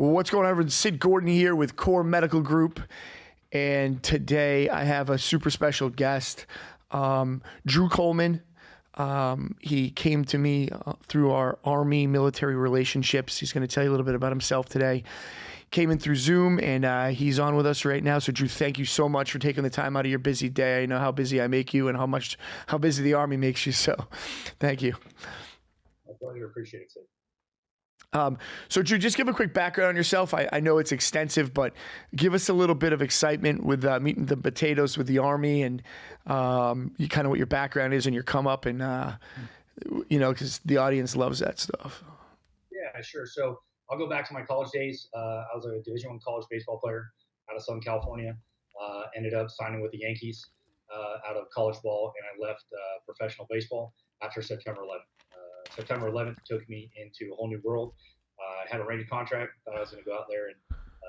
What's going on, everyone? Sid Gordon here with Core Medical Group. And today I have a super special guest, Drew Coleman. He came to me through our Army military relationships. He's going to tell you a little bit about himself today. Came in through Zoom, and he's on with us right now. So, Drew, thank you so much for taking the time out of your busy day. I know how busy I make you and how busy the Army makes you. So, thank you. My pleasure. Appreciate it, Sid. So, Drew, just give a quick background on yourself. I know it's extensive, but give us a little bit of excitement with meeting the potatoes with the Army, and you kind of what your background is and your come up, and because the audience loves that stuff. Yeah, sure. So I'll go back to my college days. I was a Division I college baseball player out of Southern California. Ended up signing with the Yankees out of college ball, and I left professional baseball after September 11th. September 11th took me into a whole new world. I had a rated contract. Thought I was going to go out there and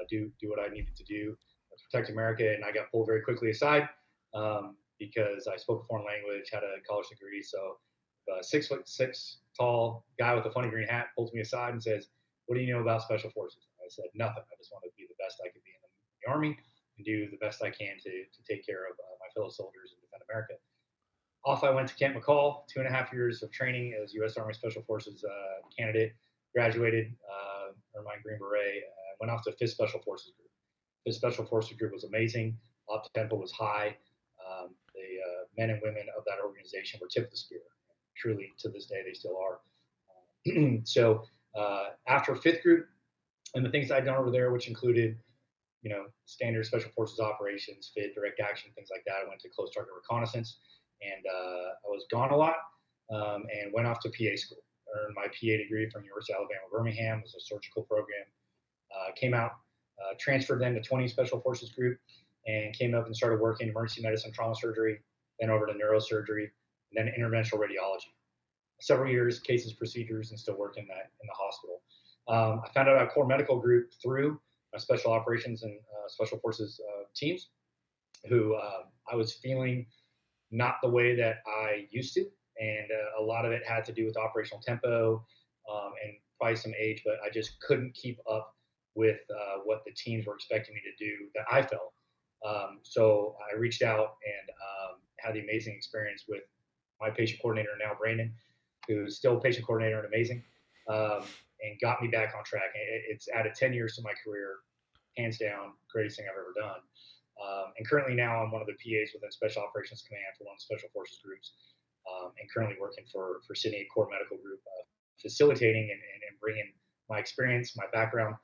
do what I needed to do to protect America, and I got pulled very quickly aside because I spoke a foreign language, had a college degree. So, 6'6" tall guy with a funny green hat pulls me aside and says, "What do you know about special forces?" I said, "Nothing. I just want to be the best I could be in the Army and do the best I can to take care of my fellow soldiers and defend America." Off I went to Camp McCall, 2.5 years of training as U.S. Army Special Forces candidate. Graduated, earned my Green Beret. Went off to 5th Special Forces Group. 5th Special Forces Group was amazing. Op tempo was high. The men and women of that organization were tip of the spear. Truly, to this day, they still are. So after 5th Group, and the things I'd done over there, which included, standard Special Forces operations, FIT, direct action, things like that. I went to close target reconnaissance. And I was gone a lot and went off to PA school. Earned my PA degree from University of Alabama, Birmingham. It was a surgical program. Came out, transferred then to 20 Special Forces Group, and came up and started working emergency medicine, trauma surgery, then over to neurosurgery, and then interventional radiology. Several years, cases, procedures, and still working in the hospital. I found out about Core Medical Group through my special operations and special forces teams, who I was feeling not the way that I used to. And a lot of it had to do with operational tempo and probably some age, but I just couldn't keep up with what the teams were expecting me to do that I felt. So I reached out and had the amazing experience with my patient coordinator now, Brandon, who's still patient coordinator and amazing, and got me back on track. It's added 10 years to my career, hands down, greatest thing I've ever done. And currently now I'm one of the PAs within Special Operations Command for one of the Special Forces groups, and currently working for Sidney Core Medical Group, facilitating and bringing my experience, my background,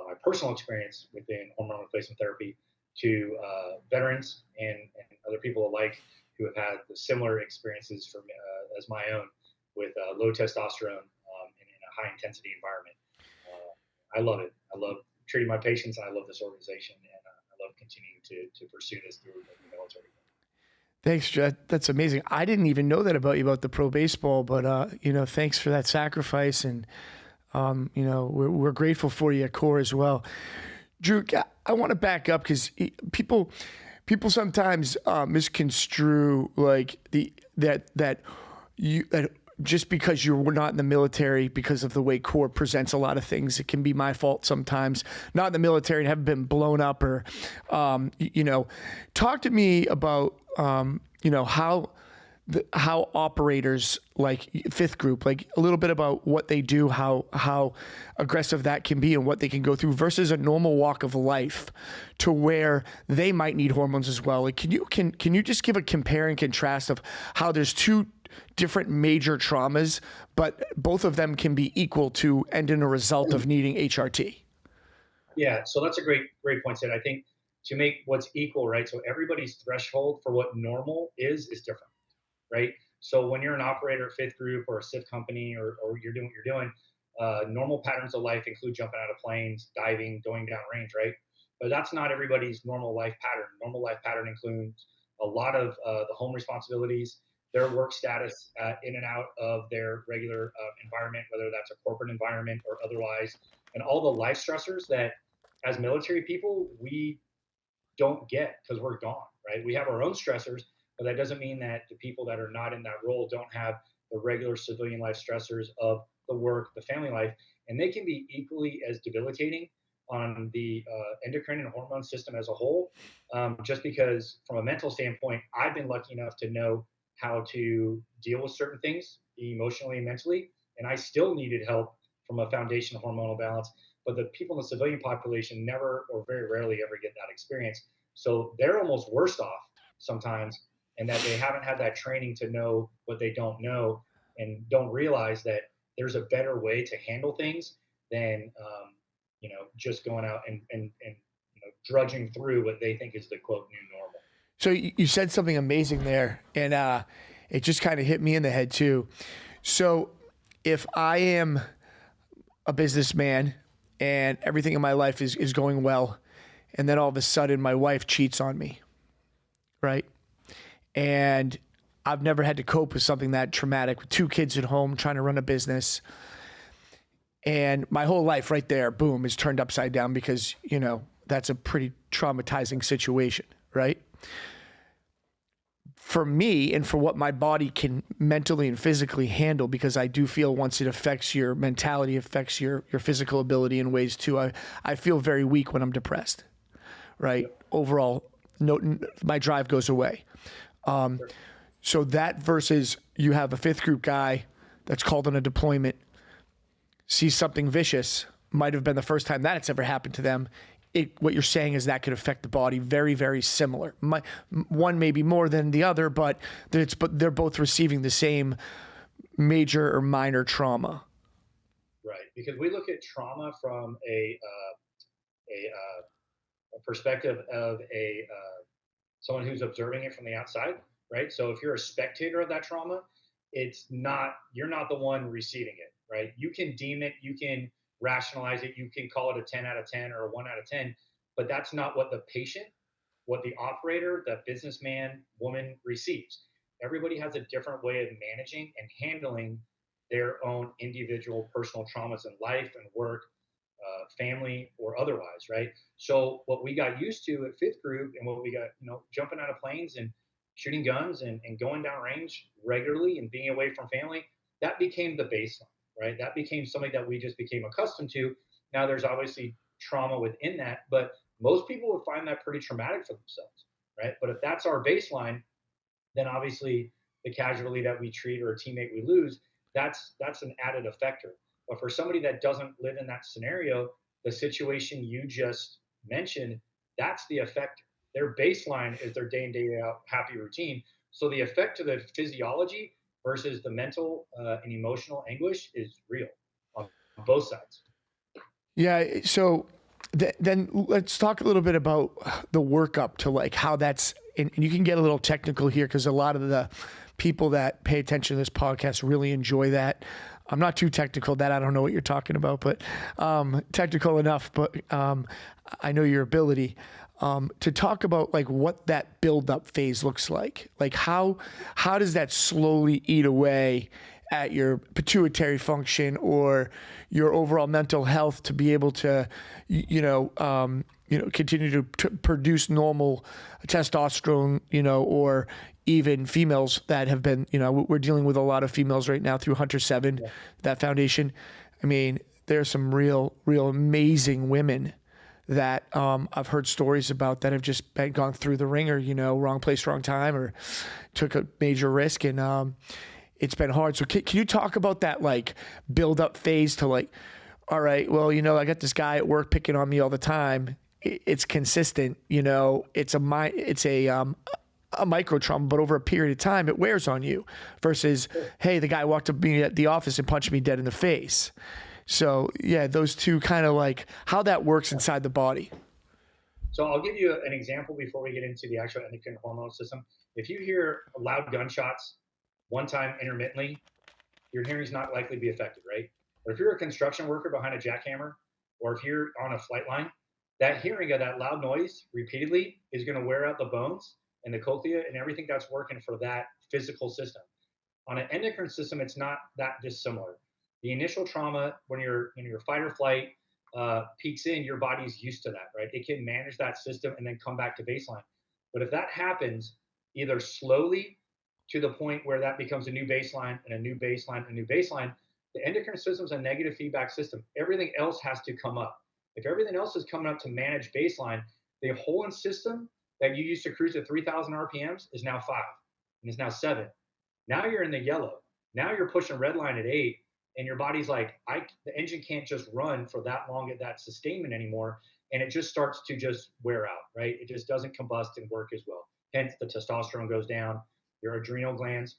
my personal experience within hormone replacement therapy to veterans and other people alike who have had the similar experiences as my own with low testosterone in a high intensity environment. I love it. I love treating my patients, and I love this organization, and I love continuing to pursue this through the military. Thanks, Jet. That's amazing. I didn't even know that about you, about the pro baseball, but thanks for that sacrifice, and we're grateful for you at Core as well. Drew, I want to back up because people sometimes misconstrue like that just because you were not in the military, because of the way Core presents a lot of things, it can be my fault sometimes. Not in the military and haven't been blown up, or talk to me about how operators like 5th Group, like a little bit about what they do, how aggressive that can be and what they can go through versus a normal walk of life to where they might need hormones as well. Like, can you just give a compare and contrast of how there's two different major traumas, but both of them can be equal to and in a result of needing HRT? Yeah, so that's a great point, Sid. I think to make what's equal, right? So everybody's threshold for what normal is different, right? So when you're an operator at 5th Group or a SIF company, or you're doing what you're doing, normal patterns of life include jumping out of planes, diving, going down range, right? But that's not everybody's normal life pattern. Normal life pattern includes a lot of the home responsibilities, their work status in and out of their regular environment, whether that's a corporate environment or otherwise, and all the life stressors that as military people, we don't get because we're gone, right? We have our own stressors, but that doesn't mean that the people that are not in that role don't have the regular civilian life stressors of the work, the family life, and they can be equally as debilitating on the endocrine and hormone system as a whole, just because from a mental standpoint, I've been lucky enough to know how to deal with certain things emotionally and mentally, and I still needed help from a foundational hormonal balance. But the people in the civilian population never or very rarely ever get that experience. So they're almost worse off sometimes, and that they haven't had that training to know what they don't know and don't realize that there's a better way to handle things than just going out and drudging through what they think is the quote new normal. So you said something amazing there, and it just kind of hit me in the head too. So if I am a businessman and everything in my life is going well, and then all of a sudden my wife cheats on me, right? And I've never had to cope with something that traumatic with 2 kids at home, trying to run a business. And my whole life right there, boom, is turned upside down because, that's a pretty traumatizing situation, right? For me and for what my body can mentally and physically handle, because I do feel once it affects your mentality, affects your physical ability in ways too. I feel very weak when I'm depressed, right? Yep. Overall, my drive goes away. Sure. So that versus you have a 5th group guy that's called on a deployment, sees something vicious, might have been the first time that it's ever happened to them. What you're saying is that could affect the body very, very similar. One may be more than the other, but they're both receiving the same major or minor trauma. Right, because we look at trauma from a perspective of someone who's observing it from the outside, right? So if you're a spectator of that trauma, you're not the one receiving it, right? You can deem it, you can rationalize it, you can call it a 10 out of 10 or a 1 out of 10, but that's not what the patient, what the operator, the businessman, woman receives. Everybody has a different way of managing and handling their own individual personal traumas in life and work, family or otherwise, right? So what we got used to at 5th group and what we got, jumping out of planes and shooting guns and going down range regularly and being away from family, that became the baseline, right? That became something that we just became accustomed to. Now there's obviously trauma within that, but most people would find that pretty traumatic for themselves, right? But if that's our baseline, then obviously the casualty that we treat or a teammate we lose, that's an added effector. But for somebody that doesn't live in that scenario, the situation you just mentioned, that's the effector. Their baseline is their day in, day out happy routine. So the effect to the physiology versus the mental and emotional anguish is real on both sides. Yeah. So then let's talk a little bit about the workup to like how that's, and you can get a little technical here because a lot of the people that pay attention to this podcast really enjoy that. I'm not too technical that I don't know what you're talking about, but technical enough, but I know your ability to talk about like what that build up phase looks like. Like how does that slowly eat away at your pituitary function or your overall mental health to be able to, continue to produce normal testosterone, or even females that have been, we're dealing with a lot of females right now through Hunter 7, yeah. That foundation. I mean, there's some real amazing women that I've heard stories about that have just gone through the ringer, wrong place, wrong time, or took a major risk. And it's been hard. So can you talk about that like build up phase to like, all right, well, I got this guy at work picking on me all the time. It's consistent, it's a micro trauma, but over a period of time, it wears on you versus, hey, the guy walked up to me at the office and punched me dead in the face. So yeah, those two kind of like how that works inside the body. So I'll give you an example before we get into the actual endocrine hormonal system. If you hear loud gunshots one time intermittently, your hearing's not likely to be affected, right? But if you're a construction worker behind a jackhammer, or if you're on a flight line, that hearing of that loud noise repeatedly is going to wear out the bones and the cochlea and everything that's working for that physical system. On an endocrine system, it's not that dissimilar. The initial trauma, when your fight or flight peaks in, your body's used to that, right? It can manage that system and then come back to baseline. But if that happens either slowly to the point where that becomes a new baseline and a new baseline and a new baseline, the endocrine system is a negative feedback system. Everything else has to come up. If everything else is coming up to manage baseline, the whole system that you used to cruise at 3,000 RPMs is now 5 and is now 7. Now you're in the yellow. Now you're pushing red line at 8, and your body's like, the engine can't just run for that long at that sustainment anymore, and it just starts to just wear out, right? It just doesn't combust and work as well. Hence, the testosterone goes down. Your adrenal glands,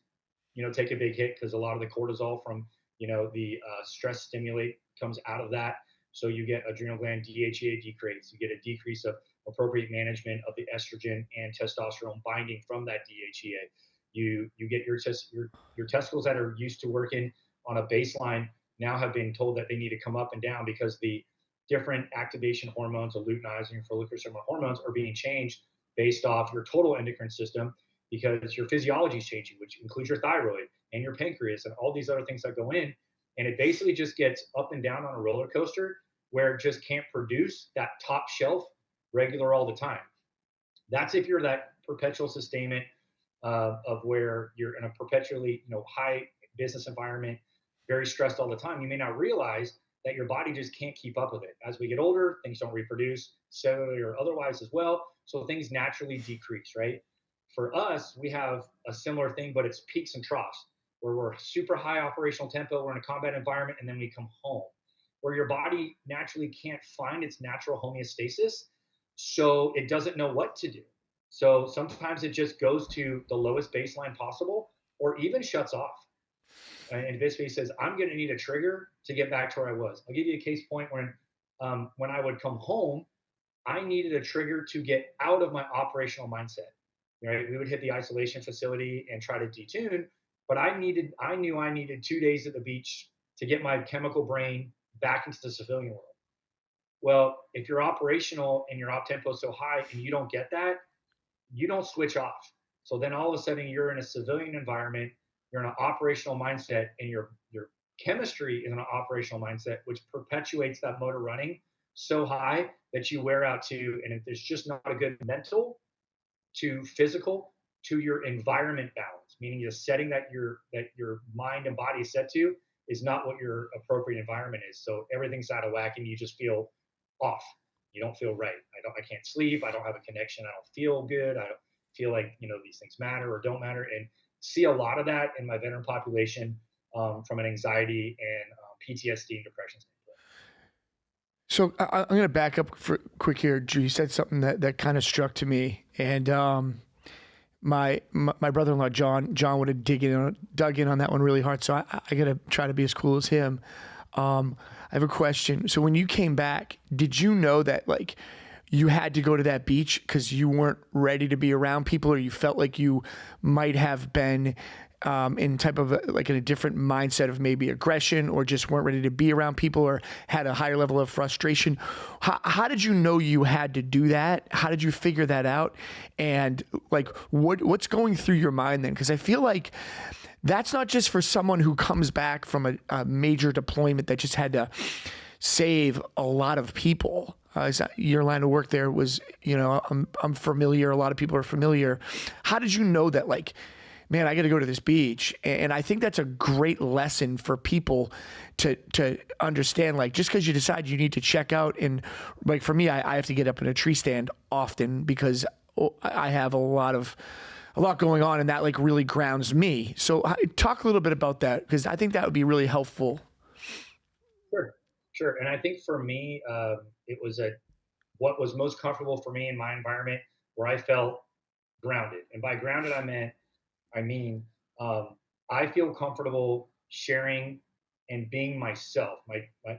take a big hit because a lot of the cortisol from, the stress stimulate comes out of that. So you get adrenal gland DHEA decrease. You get a decrease of appropriate management of the estrogen and testosterone binding from that DHEA. You get your testicles that are used to working on a baseline now have been told that they need to come up and down because the different activation hormones, the luteinizing and follicular stimulating hormones, are being changed based off your total endocrine system because your physiology is changing, which includes your thyroid and your pancreas and all these other things that go in. And it basically just gets up and down on a roller coaster where it just can't produce that top shelf regular all the time. That's if you're that perpetual sustainment of where you're in a perpetually high business environment, very stressed all the time. You may not realize that your body just can't keep up with it. As we get older, things don't reproduce, cellularly or otherwise as well. So things naturally decrease, right? For us, we have a similar thing, but it's peaks and troughs where we're super high operational tempo, we're in a combat environment, and then we come home, where your body naturally can't find its natural homeostasis, so it doesn't know what to do. So sometimes it just goes to the lowest baseline possible or even shuts off. And basically says, I'm going to need a trigger to get back to where I was. I'll give you a case point when I would come home, I needed a trigger to get out of my operational mindset. Right? We would hit the isolation facility and try to detune, but I knew I needed 2 days at the beach to get my chemical brain back into the civilian world. Well, if you're operational and your op tempo is so high and you don't get that, you don't switch off. So then all of a sudden you're in a civilian environment, you're in an operational mindset, and your chemistry is in an operational mindset, which perpetuates that motor running so high that you wear out too. And if there's just not a good mental to physical to your environment balance, meaning the setting that your mind and body is set to is not what your appropriate environment is. So everything's out of whack and you just feel off. You don't feel right. I can't sleep. I don't have a connection. I don't feel good. I don't feel like, these things matter or don't matter. And see a lot of that in my veteran population from an anxiety and PTSD and depression standpoint. So I'm going to back up for quick here. Drew, you said something that kind of struck to me, and my brother-in-law John would have dug in on that one really hard. So I got to try to be as cool as him. I have a question. So when you came back, did you know that like you had to go to that beach because you weren't ready to be around people, or you felt like you might have been in type of in a different mindset of maybe aggression, or just weren't ready to be around people, or had a higher level of frustration? How did you know you had to do that? How did you figure that out? And like, what's going through your mind then? Because I feel like that's not just for someone who comes back from a major deployment that just had to save a lot of people. Your line of work there was, I'm familiar. A lot of people are familiar. How did you know that, like, man, I got to go to this beach? And I think that's a great lesson for people to understand. Like, just because you decide you need to check out, and like for me, I have to get up in a tree stand often because I have a lot going on, and that like really grounds me. So talk a little bit about that, because I think that would be really helpful. Sure. And I think for me, it was what was most comfortable for me in my environment where I felt grounded. And by grounded, I mean, I feel comfortable sharing and being myself,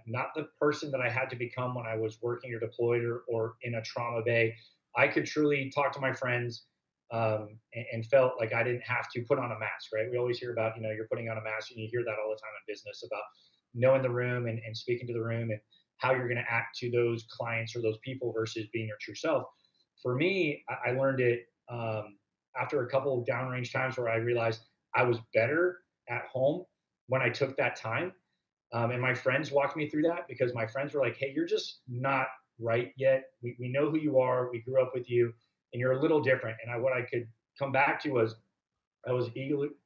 not the person that I had to become when I was working or deployed or in a trauma bay. I could truly talk to my friends and felt like I didn't have to put on a mask, right? We always hear about, you're putting on a mask, and you hear that all the time in business about knowing the room and speaking to the room and how you're going to act to those clients or those people versus being your true self. For me, I learned it after a couple of downrange times where I realized I was better at home when I took that time. And my friends walked me through that, because my friends were like, hey, you're just not right yet. We know who you are. We grew up with you, and you're a little different. And what I could come back to was I was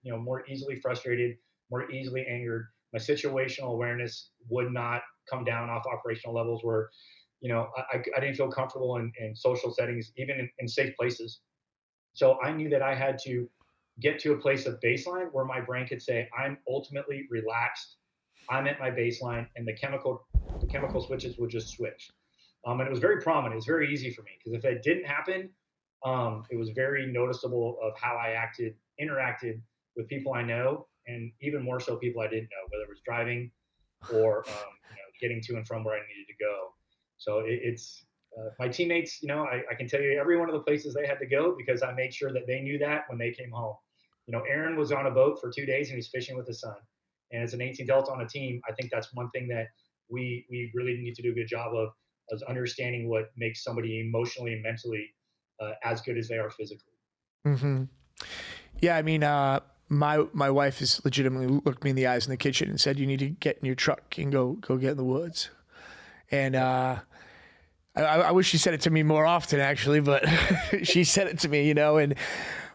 more easily frustrated, more easily angered. My situational awareness would not come down off operational levels where, I didn't feel comfortable in social settings, even in safe places. So I knew that I had to get to a place of baseline where my brain could say, I'm ultimately relaxed. I'm at my baseline, and the chemical switches would just switch. And it was very prominent. It was very easy for me because if that didn't happen, it was very noticeable of how I interacted with people I know, and even more so people I didn't know, whether it was driving or getting to and from where I needed to go. So it's my teammates. I can tell you every one of the places they had to go because I made sure that they knew that when they came home. Aaron was on a boat for 2 days and he's fishing with his son. And as an 18 Delta on a team, I think that's one thing that we really need to do a good job of, is understanding what makes somebody emotionally and mentally as good as they are physically. Mm-hmm. Yeah, I mean, my wife has legitimately looked me in the eyes in the kitchen and said, "You need to get in your truck and go get in the woods." And I wish she said it to me more often, actually, but she said it to me, And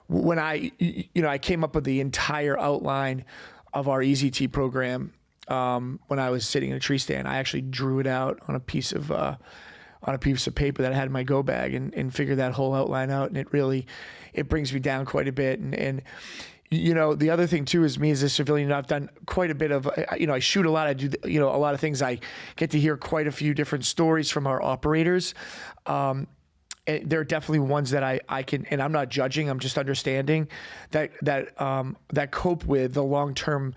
when I came up with the entire outline of our EZT program when I was sitting in a tree stand, I actually drew it out on a piece of paper that I had in my go bag and figured that whole outline out. And it brings me down quite a bit. And the other thing too is me as a civilian, I've done quite a bit of, I shoot a lot. I do, a lot of things. I get to hear quite a few different stories from our operators. And there are definitely ones that I can, and I'm not judging, I'm just understanding that cope with the long-term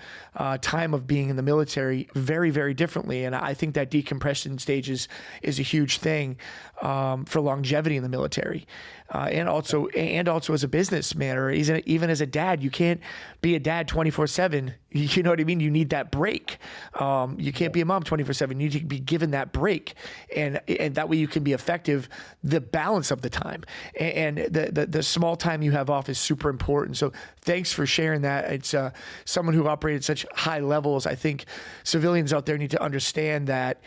time of being in the military very, very differently. And I think that decompression stage is a huge thing for longevity in the military. And also as a businessman or even as a dad, you can't be a dad 24/7. You know what I mean? You need that break. You can't be a mom 24/7. You need to be given that break, and that way you can be effective. The balance of the time and the small time you have off is super important. So thanks for sharing that. It's someone who operated such high levels. I think civilians out there need to understand that.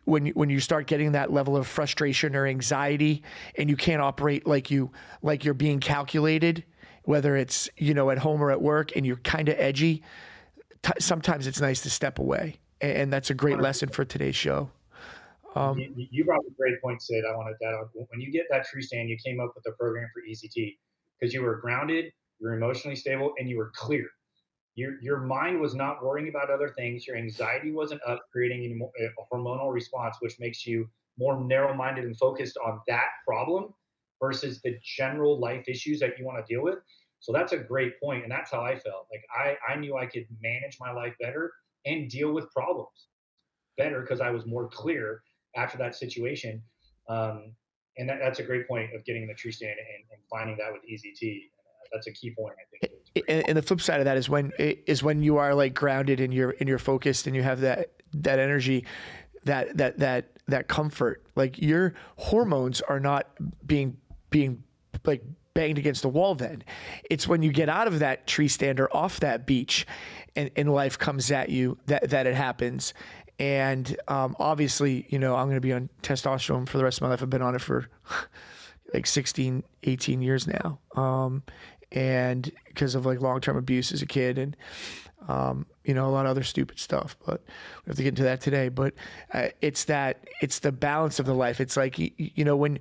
When you start getting that level of frustration or anxiety and you can't operate like you're being calculated, whether it's, at home or at work, and you're kind of edgy, sometimes it's nice to step away. And that's a great lesson for today's show. You brought up a great point, Sid. I wanted that on. When you get that tree stand, you came up with a program for ECT because you were grounded, you were emotionally stable, and you were clear. Your mind was not worrying about other things. Your anxiety wasn't up, creating a hormonal response, which makes you more narrow-minded and focused on that problem versus the general life issues that you want to deal with. So that's a great point, and that's how I felt. Like I knew I could manage my life better and deal with problems better because I was more clear after that situation. And that's a great point of getting the tree stand and finding that with EZT. That's a key point, I think. And the flip side of that is when you are like grounded and you're focused and you have that energy, that comfort. Like your hormones are not being like banged against the wall. Then it's when you get out of that tree stand or off that beach, and life comes at you that it happens. And obviously, I'm going to be on testosterone for the rest of my life. I've been on it for like 16, 18 years now. And because of like long-term abuse as a kid and, a lot of other stupid stuff, but we have to get into that today. But it's the balance of the life. It's like, when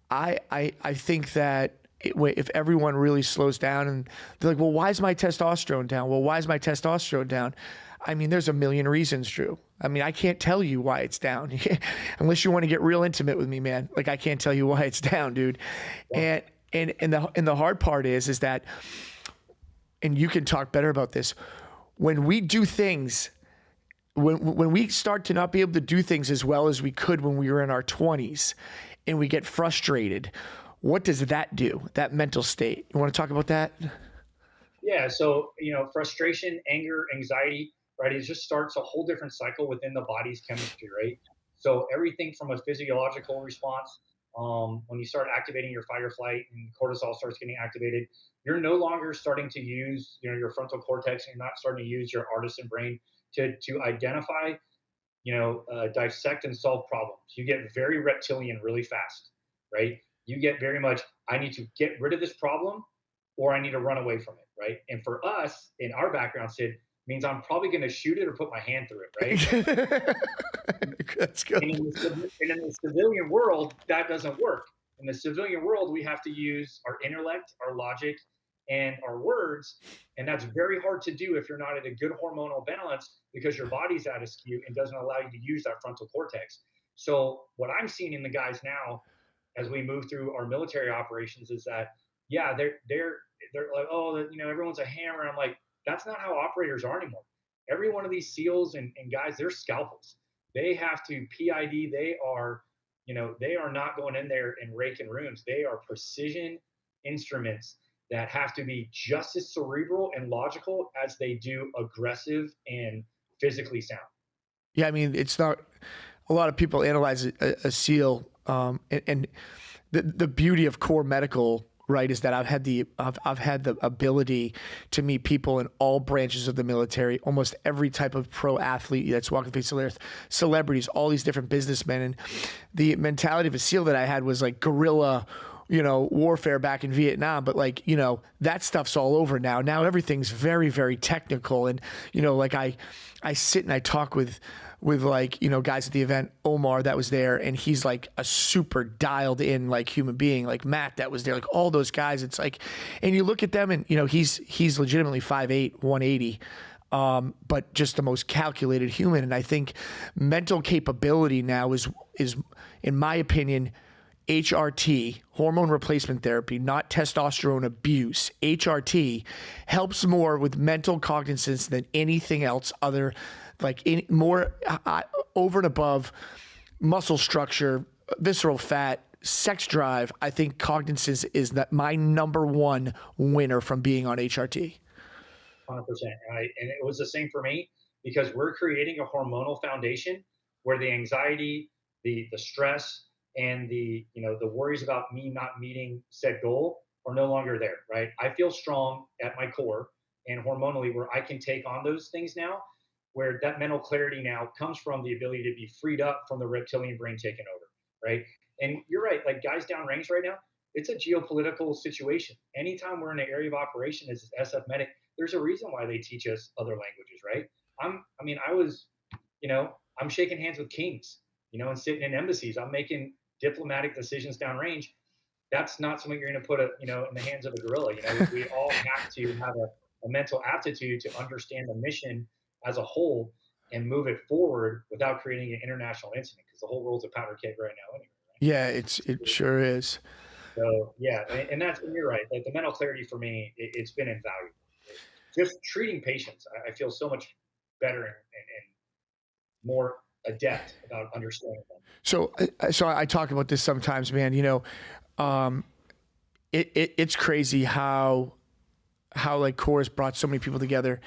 I think that if everyone really slows down and they're like, well, why is my testosterone down? Well, why is my testosterone down? I mean, there's a million reasons, Drew. I mean, I can't tell you why it's down unless you want to get real intimate with me, man. Like, I can't tell you why it's down, dude. Yeah. And the hard part is that, and you can talk better about this, when we do things, when we start to not be able to do things as well as we could when we were in our 20s and we get frustrated, what does that do, that mental state? You want to talk about that? Yeah. So, frustration, anger, anxiety, right? It just starts a whole different cycle within the body's chemistry, right? So everything from a physiological response, when you start activating your fight or flight and cortisol starts getting activated, you're no longer starting to use, your frontal cortex, and you're not starting to use your artisan brain to identify, dissect and solve problems. You get very reptilian really fast, right? You get very much, I need to get rid of this problem or I need to run away from it, right? And for us, in our background, Sid, means I'm probably going to shoot it or put my hand through it, right? That's good. And in the civilian world, that doesn't work. In the civilian world, we have to use our intellect, our logic, and our words. And that's very hard to do if you're not at a good hormonal balance because your body's out of skew and doesn't allow you to use that frontal cortex. So, what I'm seeing in the guys now as we move through our military operations is that, yeah, they're like, oh, everyone's a hammer. I'm like, that's not how operators are anymore. Every one of these SEALs and guys, they're scalpels. They have to PID. They are not going in there and raking rooms. They are precision instruments that have to be just as cerebral and logical as they do aggressive and physically sound. Yeah, I mean, it's not a lot of people analyze a SEAL, and the beauty of core medical, right, is that I've had the ability to meet people in all branches of the military, almost every type of pro athlete that's walking the face of the earth, celebrities, all these different businessmen, and the mentality of a SEAL that I had was like guerrilla, warfare back in Vietnam, but like, that stuff's all over now. Now everything's very, very technical. And, like I sit and I talk with like, guys at the event, Omar that was there, and he's like a super dialed in like human being, like Matt that was there, like all those guys. It's like, and you look at them and, he's legitimately 5'8", 180. But just the most calculated human. And I think mental capability now is in my opinion, HRT, hormone replacement therapy, not testosterone abuse. HRT helps more with mental cognizance than anything else over and above muscle structure, visceral fat, sex drive. I think cognizance is my number one winner from being on HRT. 100%. And it was the same for me because we're creating a hormonal foundation where the anxiety, the stress, and the worries about me not meeting said goal are no longer there, right? I feel strong at my core and hormonally where I can take on those things now, where that mental clarity now comes from the ability to be freed up from the reptilian brain taking over, right? And you're right, like guys downrange right now, it's a geopolitical situation. Anytime we're in an area of operation as SF medic, there's a reason why they teach us other languages, right? I'm shaking hands with kings, and sitting in embassies. I'm making diplomatic decisions downrange. That's not something you're going to put in the hands of a gorilla. We all have to have a mental aptitude to understand the mission as a whole and move it forward without creating an international incident because the whole world's a powder keg right now anyway. Right? Yeah, it sure is. So yeah, and you're right. Like the mental clarity for me, it's been invaluable. Just treating patients, I feel so much better and more adept about understanding them. So I talk about this sometimes, man. It's crazy how like Core's brought so many people together,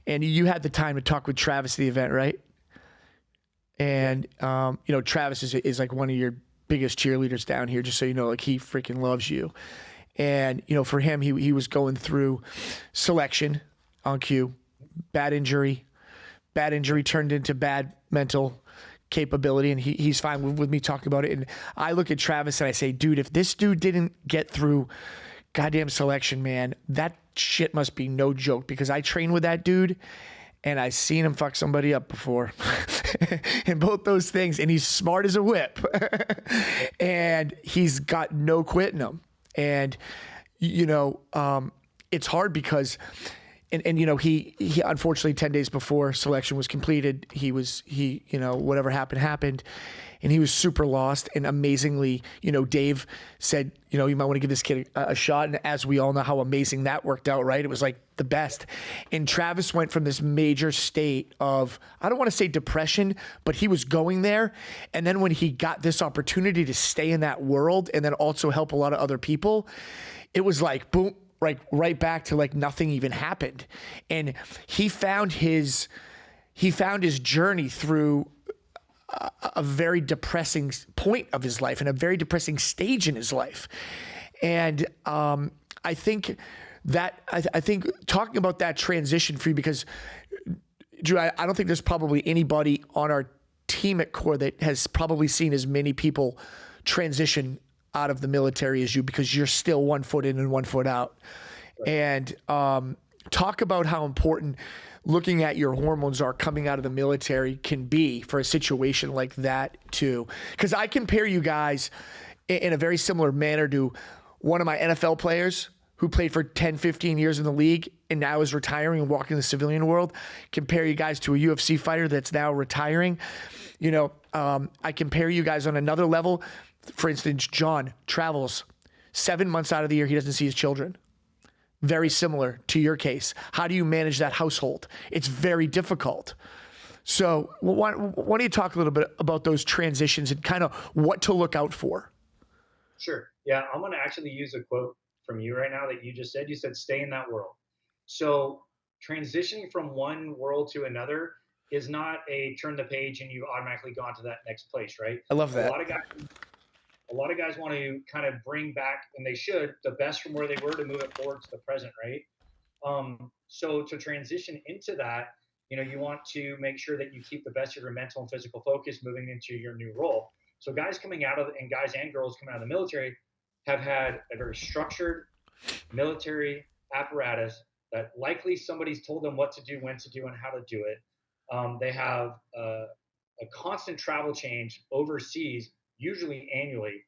and you had the time to talk with Travis at the event, right? And Travis is like one of your biggest cheerleaders down here, just so you know, like he freaking loves you. And for him, he was going through selection on cue, bad injury turned into bad mental capability, and he's fine with me talking about it. And I look at Travis and I say, dude, if this dude didn't get through goddamn selection, man, that shit must be no joke, because I train with that dude and I seen him fuck somebody up before and both those things, and he's smart as a whip and he's got no quit in him. And it's hard because he unfortunately 10 days before selection was completed, he whatever happened, and he was super lost. And amazingly, Dave said, you might want to give this kid a shot. And as we all know how amazing that worked out, right? It was like the best. And Travis went from this major state of, I don't want to say depression, but he was going there. And then when he got this opportunity to stay in that world and then also help a lot of other people, it was like, boom, right back to like nothing even happened. And he found his journey through a very depressing point of his life and a very depressing stage in his life. And I think talking about that transition for you, because Drew, I don't think there's probably anybody on our team at Core that has probably seen as many people transition out of the military as you, because you're still 1 foot in and 1 foot out. Right. And talk about how important looking at your hormones are coming out of the military can be for a situation like that too. Because I compare you guys in a very similar manner to one of my NFL players who played for 10, 15 years in the league and now is retiring and walking the civilian world. Compare you guys to a UFC fighter that's now retiring. You know, I compare you guys on another level. For instance, John travels 7 months out of the year. He doesn't see his children. Very similar to your case. How do you manage that household? It's very difficult. So why don't you talk a little bit about those transitions and kind of what to look out for? Sure. Yeah, I'm going to actually use a quote from you right now that you just said. You said, stay in that world. So transitioning from one world to another is not a turn the page and you automatically go on to that next place, right? I love that. A lot of guys want to kind of bring back, and they should, the best from where they were to move it forward to the present, right? So to transition into that, you know, you want to make sure that you keep the best of your mental and physical focus moving into your new role. So guys coming out of, and guys and girls coming out of the military have had a very structured military apparatus that likely somebody's told them what to do, when to do, and how to do it. They have a constant travel change overseas, usually annually.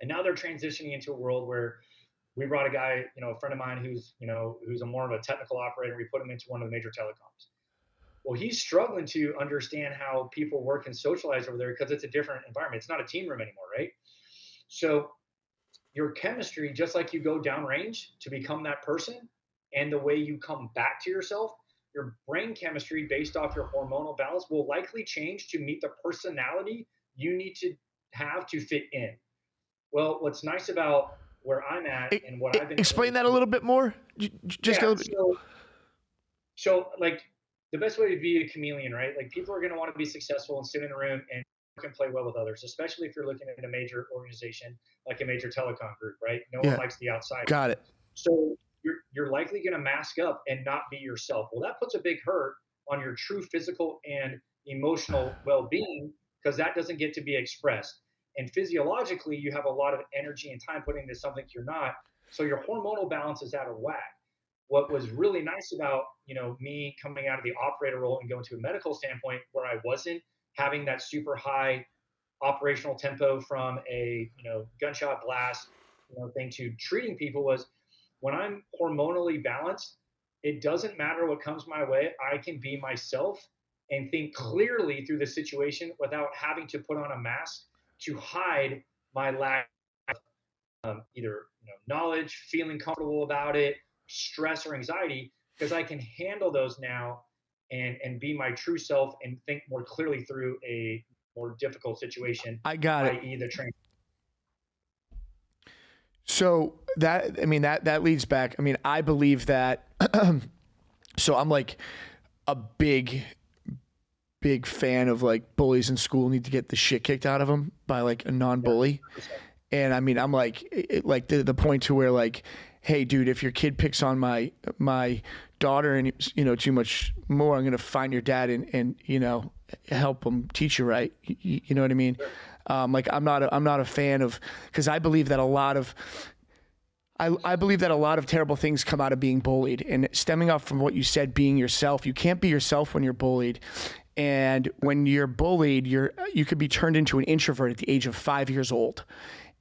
And now they're transitioning into a world where we brought a guy, you know, a friend of mine who's a more of a technical operator. We put him into one of the major telecoms. Well, he's struggling to understand how people work and socialize over there because it's a different environment. It's not a team room anymore, right? So your chemistry, just like you go downrange to become that person, and the way you come back to yourself, your brain chemistry based off your hormonal balance will likely change to meet the personality you need to have to fit in. Well, what's nice about where I'm at and what I've been explain that a little bit more. Just a little bit. So like the best way to be a chameleon, right? Like people are going to want to be successful and sit in a room and can play well with others, especially if you're looking at a major organization like a major telecom group, right? No one likes the outside. Got it. So you're likely going to mask up and not be yourself. Well, that puts a big hurt on your true physical and emotional well-being because that doesn't get to be expressed. And physiologically, you have a lot of energy and time putting into something you're not. So your hormonal balance is out of whack. What was really nice about, you know, me coming out of the operator role and going to a medical standpoint where I wasn't having that super high operational tempo from a, you know, gunshot blast, you know, thing to treating people was when I'm hormonally balanced, it doesn't matter what comes my way. I can be myself and think clearly through the situation without having to put on a mask to hide my lack of either, you know, knowledge, feeling comfortable about it, stress or anxiety, because I can handle those now and be my true self and think more clearly through a more difficult situation. I got it. i.e. the training. So that leads back. I mean, I believe that. So I'm like a big fan of like bullies in school need to get the shit kicked out of them by like a non-bully. Yeah. And I mean, I'm like the point to where like, hey dude, if your kid picks on my daughter and, you know, too much more, I'm going to find your dad and, you know, help him teach you right. You know what I mean? Sure. Like I'm not a fan of, cause I believe that I believe that a lot of terrible things come out of being bullied, and stemming off from what you said, being yourself. You can't be yourself when you're bullied. And when you're bullied, you could be turned into an introvert at the age of 5 years old.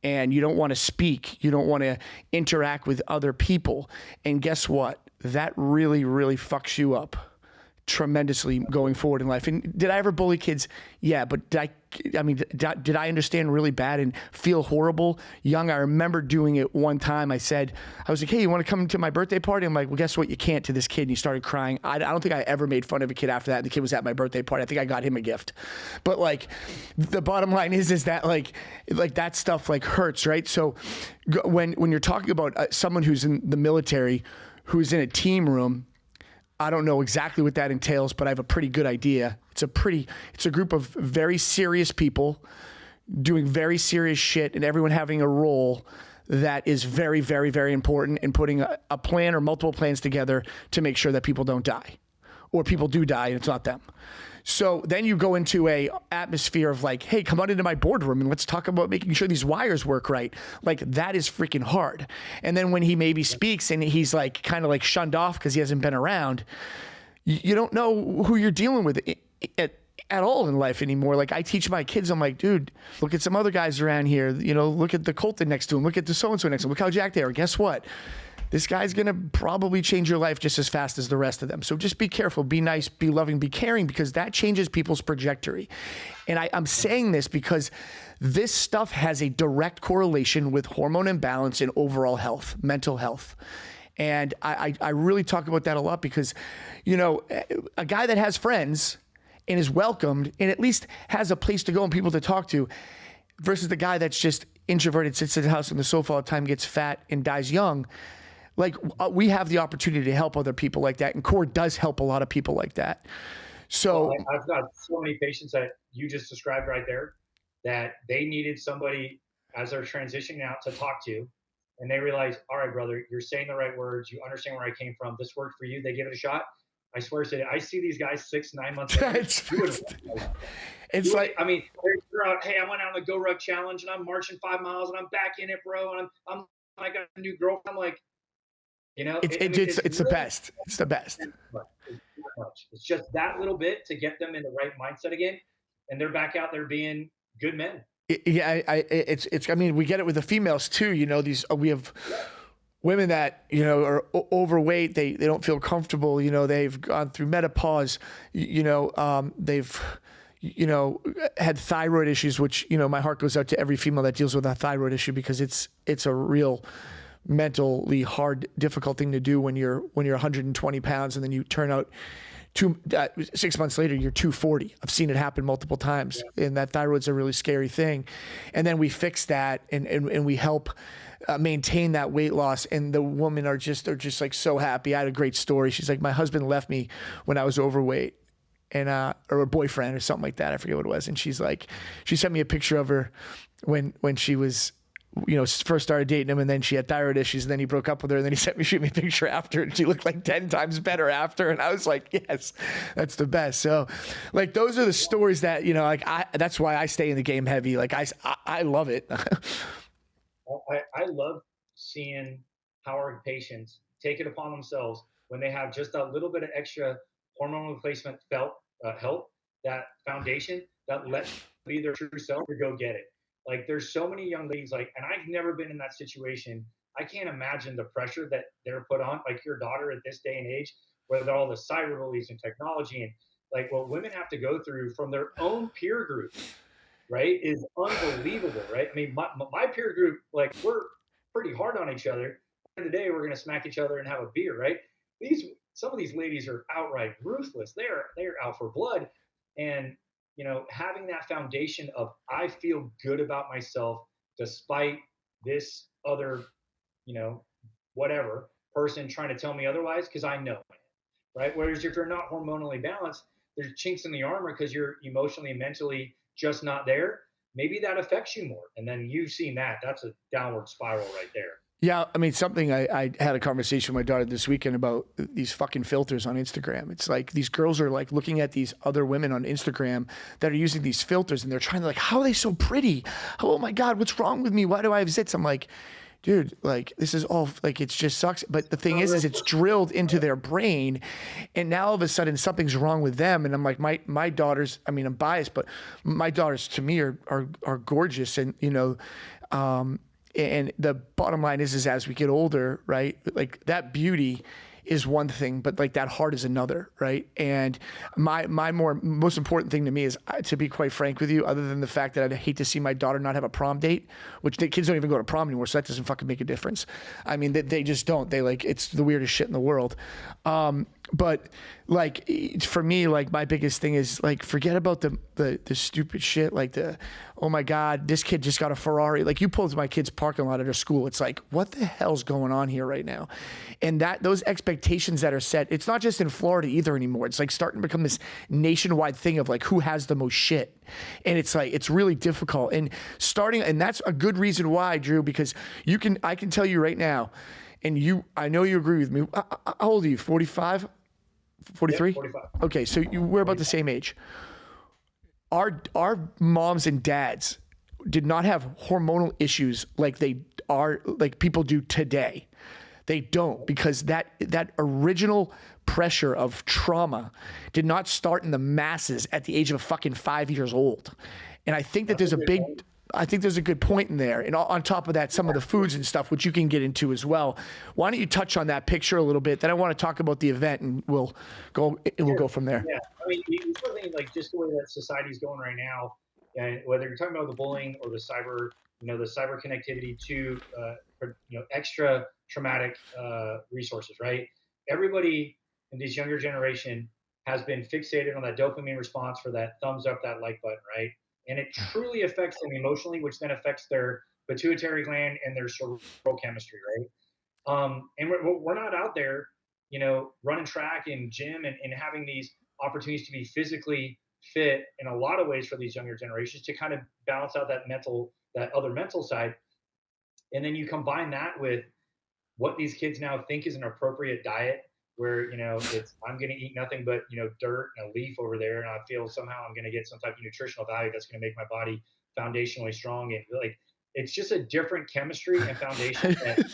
And you don't want to speak. You don't want to interact with other people. And guess what? That really, really fucks you up tremendously going forward in life. And did I ever bully kids? Yeah, but did I understand really bad and feel horrible young? I remember doing it one time. I was like, hey, you want to come to my birthday party? I'm like, well, guess what? You can't, to this kid. And he started crying. I don't think I ever made fun of a kid after that. The kid was at my birthday party. I think I got him a gift. But like the bottom line is that like that stuff like hurts, right? So when you're talking about someone who's in the military, who's in a team room, I don't know exactly what that entails, but I have a pretty good idea. It's a group of very serious people doing very serious shit, and everyone having a role that is very, very, very important, and putting a plan or multiple plans together to make sure that people don't die, or people do die and it's not them. So then you go into a atmosphere of like, hey, come on into my boardroom and let's talk about making sure these wires work right. Like that is freaking hard. And then when he maybe speaks and he's like kind of like shunned off because he hasn't been around, you don't know who you're dealing with at all in life anymore. Like I teach my kids, I'm like, dude, look at some other guys around here. You know, look at the Colton next to him. Look at the so-and-so next to him. Look how jacked they are. Guess what? This guy's going to probably change your life just as fast as the rest of them. So just be careful, be nice, be loving, be caring, because that changes people's trajectory. And I'm saying this because this stuff has a direct correlation with hormone imbalance and overall health, mental health. And I really talk about that a lot because, you know, a guy that has friends and is welcomed and at least has a place to go and people to talk to versus the guy that's just introverted, sits at the house on the sofa all the time, gets fat and dies young. Like we have the opportunity to help other people like that. And CORE does help a lot of people like that. So well, I've got so many patients that you just described right there that they needed somebody as they're transitioning out to talk to. And they realize, all right, brother, you're saying the right words. You understand where I came from. This worked for you. They give it a shot. I swear to you, I see these guys 6-9 months later. It's like, I mean, they're out, hey, I went out on the Go Rug Challenge and I'm marching 5 miles and I'm back in it, bro. And I got a new girlfriend. I'm like, you know, it's the best. It's the best. It's just that little bit to get them in the right mindset again, and they're back out there being good men. Yeah, I mean, we get it with the females too. You know, we have women that, you know, are overweight. They don't feel comfortable. You know, they've gone through menopause. You know, they've, you know, had thyroid issues, which, you know, my heart goes out to every female that deals with a thyroid issue because it's a real mentally hard, difficult thing to do when you're 120 pounds and then you turn out 6 months later, you're 240. I've seen it happen multiple times. Yeah. And that thyroid's a really scary thing. And then we fix that and we help maintain that weight loss. And the women are just like so happy. I had a great story. She's like, my husband left me when I was overweight and, or a boyfriend or something like that. I forget what it was. And she's like, she sent me a picture of her when she was, you know, first started dating him, and then she had thyroid issues, and then he broke up with her, and then he sent me a picture after, and she looked like 10 times better after. And I was like, yes, that's the best. So like, those are the stories that, you know, like that's why I stay in the game heavy. Like I love it. I love seeing how our patients take it upon themselves when they have just a little bit of extra hormone replacement help, that foundation that lets them be their true self to go get it. Like there's so many young ladies, like, and I've never been in that situation. I can't imagine the pressure that they're put on, like your daughter at this day and age, where all the cyber release and technology and like what women have to go through from their own peer group, right, is unbelievable, right? I mean, my peer group, like we're pretty hard on each other. At the end of the day, we're gonna smack each other and have a beer, right? Some of these ladies are outright ruthless. They're out for blood, and you know, having that foundation of I feel good about myself despite this other, you know, whatever person trying to tell me otherwise, because I know, right? Whereas if you're not hormonally balanced, there's chinks in the armor because you're emotionally and mentally just not there. Maybe that affects you more. And then you've seen that. That's a downward spiral right there. Yeah, I mean, something I had a conversation with my daughter this weekend about these fucking filters on Instagram. It's like these girls are like looking at these other women on Instagram that are using these filters and they're trying to like, how are they so pretty? Oh my God, what's wrong with me? Why do I have zits? I'm like, dude, like this is all like, it just sucks. But the thing is it's drilled into their brain and now all of a sudden something's wrong with them. And I'm like, my daughters, I mean, I'm biased, but my daughters to me are gorgeous. And, you know, and the bottom line is as we get older, right? Like that beauty is one thing, but like that heart is another, right? And my most important thing to me is, to be quite frank with you, other than the fact that I'd hate to see my daughter not have a prom date, which the kids don't even go to prom anymore, so that doesn't fucking make a difference. I mean, they just don't. They like, it's the weirdest shit in the world. But like for me, like my biggest thing is like, forget about the stupid shit, like oh my God, this kid just got a Ferrari. Like you pull to my kid's parking lot at her school, it's like, what the hell's going on here right now? And those expectations that are set, it's not just in Florida either anymore. It's like starting to become this nationwide thing of like, who has the most shit? And it's like, it's really difficult. And that's a good reason why, Drew, because I can tell you right now, and I know you agree with me. How old are you? 45? 43? Yeah, 45. Okay, so we're about the same age. Our moms and dads did not have hormonal issues like they are, like people do today. They don't, because that original pressure of trauma did not start in the masses at the age of fucking 5 years old. And I think that there's a good point in there. And on top of that, some of the foods and stuff, which you can get into as well. Why don't you touch on that picture a little bit? Then I want to talk about the event, and we'll go from there. Yeah, I mean, you start thinking like just the way that society's going right now, and whether you're talking about the bullying or the cyber, the cyber connectivity to, extra traumatic resources, right? Everybody in this younger generation has been fixated on that dopamine response for that thumbs up, that like button, right? And it truly affects them emotionally, which then affects their pituitary gland and their cerebral chemistry, right? And we're not out there, running track and gym and having these opportunities to be physically fit in a lot of ways for these younger generations to kind of balance out that other mental side. And then you combine that with what these kids now think is an appropriate diet, where it's I'm going to eat nothing but dirt and a leaf over there, and I feel somehow I'm going to get some type of nutritional value that's going to make my body foundationally strong. And like, it's just a different chemistry and foundation. And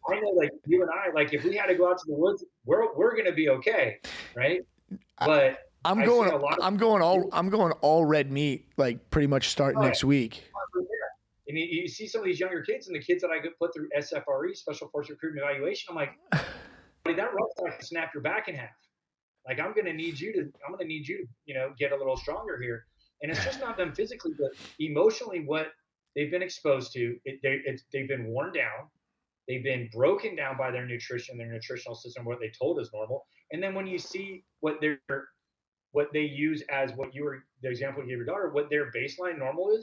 I know, like you and I, like if we had to go out to the woods, we're going to be okay, right? But I'm going all red meat, like pretty much starting next week. And you see some of these younger kids, and the kids that I put through SFRE, Special Force Recruitment Evaluation, I'm like, buddy, that rucksack can snap your back in half. Like I'm gonna need you to get a little stronger here. And it's just not them physically, but emotionally, what they've been exposed to. They've been worn down. They've been broken down by their nutrition, their nutritional system, what they told is normal. And then when you see what they use as the example you gave your daughter, what their baseline normal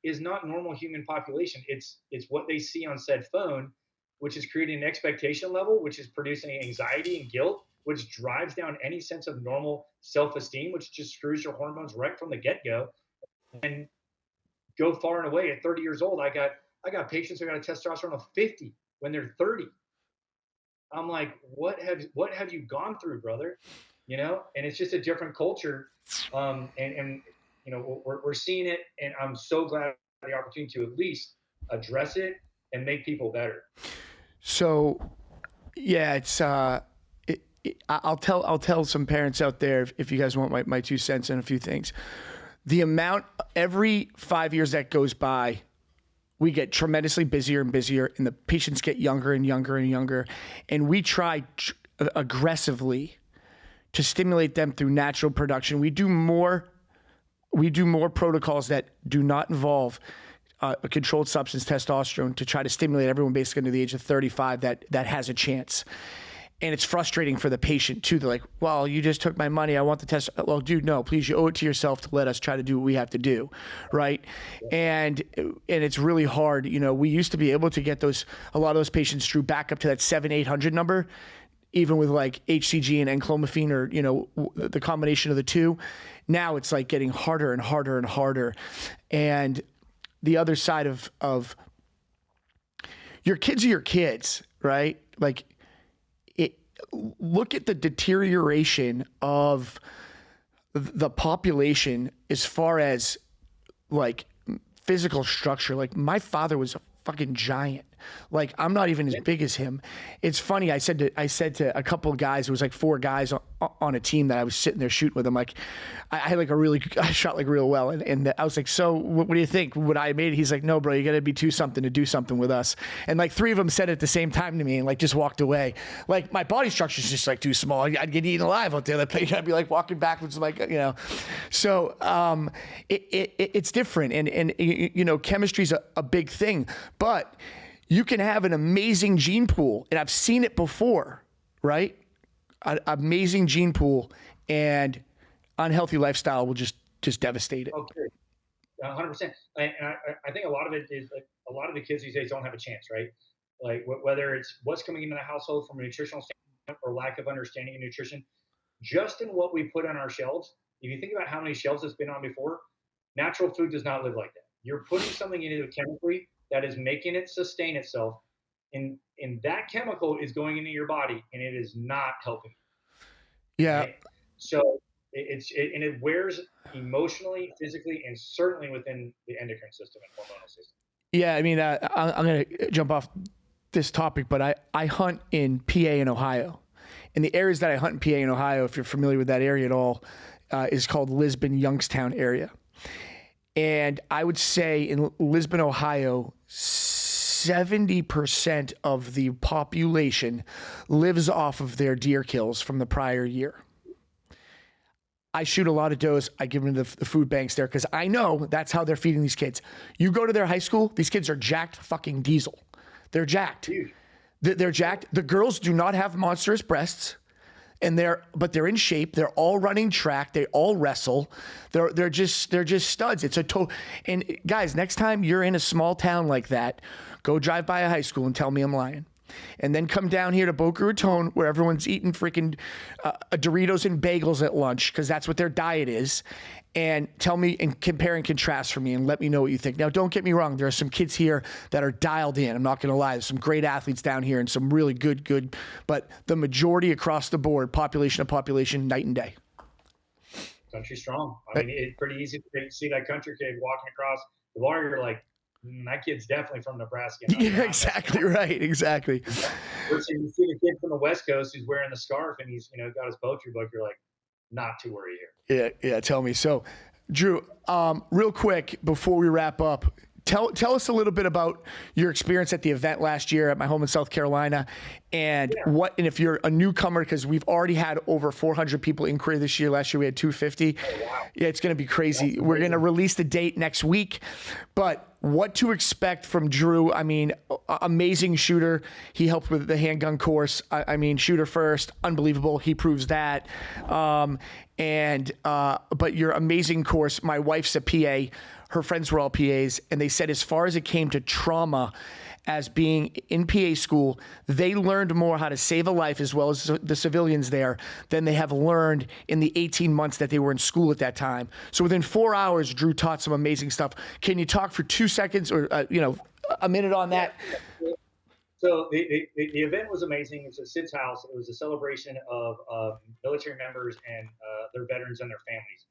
is not normal human population. It's what they see on said phone, which is creating an expectation level, which is producing anxiety and guilt, which drives down any sense of normal self-esteem, which just screws your hormones right from the get-go. And go far and away at 30 years old. I got patients who got a testosterone of 50 when they're 30. I'm like, what have you gone through, brother? And it's just a different culture. We're seeing it, and I'm so glad for the opportunity to at least address it and make people better. So, yeah, it's I'll tell some parents out there, if you guys want my 2 cents on a few things. The amount every 5 years that goes by, we get tremendously busier and busier, and the patients get younger and younger and younger, and we try aggressively to stimulate them through natural production. We do more protocols that do not involve a controlled substance, testosterone, to try to stimulate everyone basically under the age of 35 that has a chance. And it's frustrating for the patient too. They're like, well, you just took my money. I want the test. Well, dude, no, please, you owe it to yourself to let us try to do what we have to do. Right. And it's really hard. We used to be able to get a lot of those patients through back up to that 700-800 number, even with like HCG and enclomiphene, or, the combination of the two. Now it's like getting harder and harder and harder. And the other side of your kids are your kids, right? Like, look at the deterioration of the population as far as like physical structure. Like my father was a fucking giant. Like I'm not even as big as him. It's funny. I said to a couple of guys, it was like 4 guys on a team that I was sitting there shooting with. I'm like, I shot like real well. And I was like, so what do you think? Would I made it? He's like, no, bro, you got to be something to do something with us. And like 3 of them said it at the same time to me and like just walked away. Like my body structure is just like too small. I'd get eaten alive out there. I'd be like walking backwards, like, So it's different. And chemistry's a big thing, but you can have an amazing gene pool, and I've seen it before, right? An amazing gene pool, and unhealthy lifestyle will just devastate it. Okay, 100%. And I think a lot of it is like a lot of the kids these days don't have a chance, right? Like whether it's what's coming into the household from a nutritional standpoint or lack of understanding of nutrition, just in what we put on our shelves. If you think about how many shelves it's been on before, natural food does not live like that. You're putting something into it chemically that is making it sustain itself, and that chemical is going into your body, and it is not helping you. Yeah. Right? So it wears emotionally, physically, and certainly within the endocrine system and hormonal system. Yeah, I mean, I'm going to jump off this topic, but I hunt in PA and Ohio. And the areas that I hunt in PA and Ohio, if you're familiar with that area at all, is called Lisbon, Youngstown area. And I would say in Lisbon, Ohio, 70% of the population lives off of their deer kills from the prior year. I shoot a lot of does. I give them to the food banks there because I know that's how they're feeding these kids. You go to their high school, these kids are jacked fucking diesel. They're jacked. They're jacked. The girls do not have monstrous breasts, but they're in shape. They're all running track. They all wrestle. They're just studs. It's a total. And guys, next time you're in a small town like that, go drive by a high school and tell me I'm lying. And then come down here to Boca Raton where everyone's eating freaking Doritos and bagels at lunch because that's what their diet is. And tell me and compare and contrast for me and let me know what you think. Now, don't get me wrong. There are some kids here that are dialed in. I'm not going to lie. There's some great athletes down here and some really good. But the majority across the board, population to population, night and day. Country strong. I mean, it's pretty easy to see that country kid walking across the bar. You're like, that kid's definitely from Nebraska. Yeah, exactly right. Exactly. Versus you see the kid from the West Coast who's wearing the scarf and he's got his poetry book. You're like, not to worry here. Yeah. Tell me. So, Drew, real quick before we wrap up, tell us a little bit about your experience at the event last year at my home in South Carolina, and and if you're a newcomer, because we've already had over 400 people inquiry this year. Last year we had 250. Oh, wow. Yeah, it's going to be crazy. We're going to release the date next week, but what to expect from Drew? I mean, amazing shooter. He helped with the handgun course. I mean, shooter first, unbelievable. He proves that. But your amazing course. My wife's a PA. Her friends were all PAs, and they said as far as it came to trauma, as being in PA school, they learned more how to save a life as well as the civilians there than they have learned in the 18 months that they were in school at that time. So within 4 hours, Drew taught some amazing stuff. Can you talk for 2 seconds or a minute on that? So the event was amazing. It was at Sid's house. It was a celebration of military members and their veterans and their families.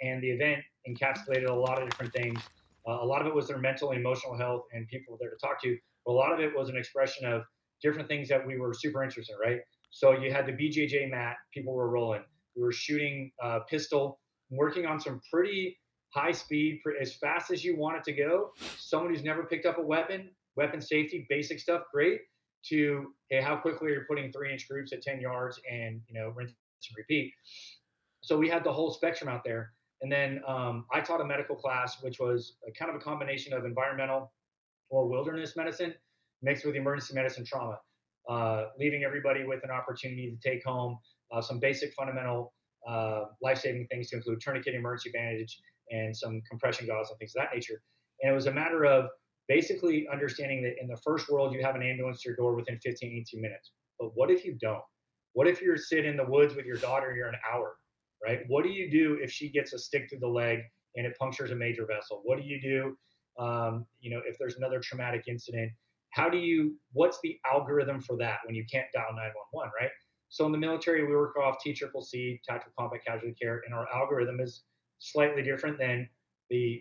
And the event encapsulated a lot of different things. A lot of it was their mental and emotional health and people there to talk to. But a lot of it was an expression of different things that we were super interested in, right? So you had the BJJ mat, people were rolling. We were shooting pistol, working on some pretty high speed, as fast as you want it to go. Someone who's never picked up a weapon safety, basic stuff, great, to, hey, how quickly you're putting 3-inch groups at 10 yards and, rinse and repeat. So we had the whole spectrum out there. And then I taught a medical class, which was kind of a combination of environmental or wilderness medicine mixed with emergency medicine trauma, leaving everybody with an opportunity to take home some basic fundamental life-saving things to include tourniquet, emergency bandage, and some compression gauze and things of that nature. And it was a matter of basically understanding that in the first world, you have an ambulance to your door within 15, 18 minutes. But what if you don't? What if you're sitting in the woods with your daughter and you're an hour? Right? What do you do if she gets a stick through the leg and it punctures a major vessel? What do you do, if there's another traumatic incident? What's the algorithm for that when you can't dial 911, right? So in the military, we work off TCCC, Tactical Combat Casualty Care, and our algorithm is slightly different than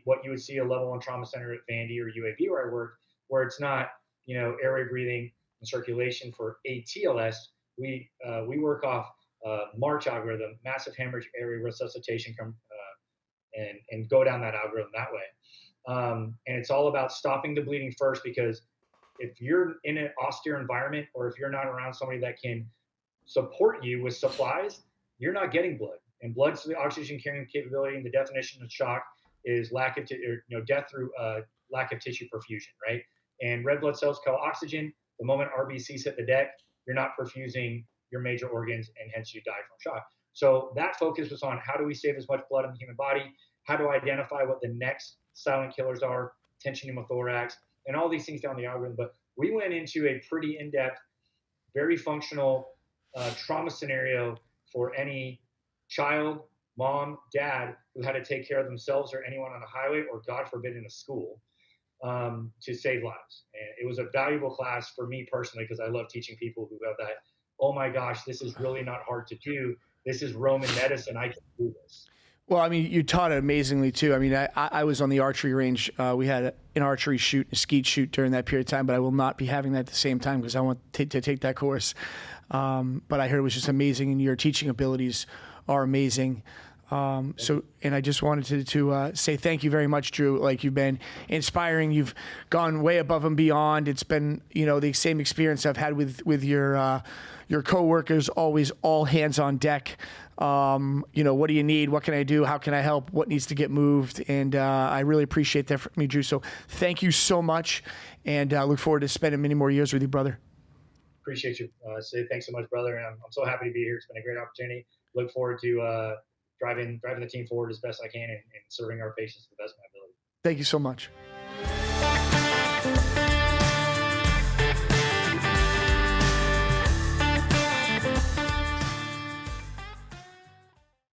what you would see a level 1 trauma center at Vandy or UAB where I work, where it's not, airway breathing and circulation for ATLS. We work off March algorithm, massive hemorrhage area resuscitation, and go down that algorithm that way. And it's all about stopping the bleeding first, because if you're in an austere environment or if you're not around somebody that can support you with supplies, you're not getting blood. And blood's the oxygen carrying capability, and the definition of shock is death through lack of tissue perfusion, right? And red blood cells call oxygen. The moment RBCs hit the deck, you're not perfusing your major organs, and hence you die from shock. So that focus was on how do we save as much blood in the human body? How do I identify what the next silent killers are, tension pneumothorax, and all these things down the algorithm. But we went into a pretty in-depth, very functional trauma scenario for any child, mom, dad who had to take care of themselves or anyone on a highway, or God forbid in a school, to save lives. And it was a valuable class for me personally, because I love teaching people who have that, oh my gosh, this is really not hard to do. This is Roman medicine. I can do this. Well, I mean, you taught it amazingly too. I mean, I was on the archery range. We had an archery shoot, a skeet shoot during that period of time, but I will not be having that at the same time because I want to take that course. But I heard it was just amazing, and your teaching abilities are amazing. And I just wanted to say thank you very much, Drew. Like, you've been inspiring. You've gone way above and beyond. It's been, the same experience I've had with your coworkers, always all hands on deck. What do you need? What can I do? How can I help? What needs to get moved? And I really appreciate that from you, Drew. So thank you so much, and I look forward to spending many more years with you, brother. Appreciate you. Sid, thanks so much, brother. And I'm so happy to be here. It's been a great opportunity. Look forward to driving the team forward as best I can and serving our patients to the best of my ability. Thank you so much.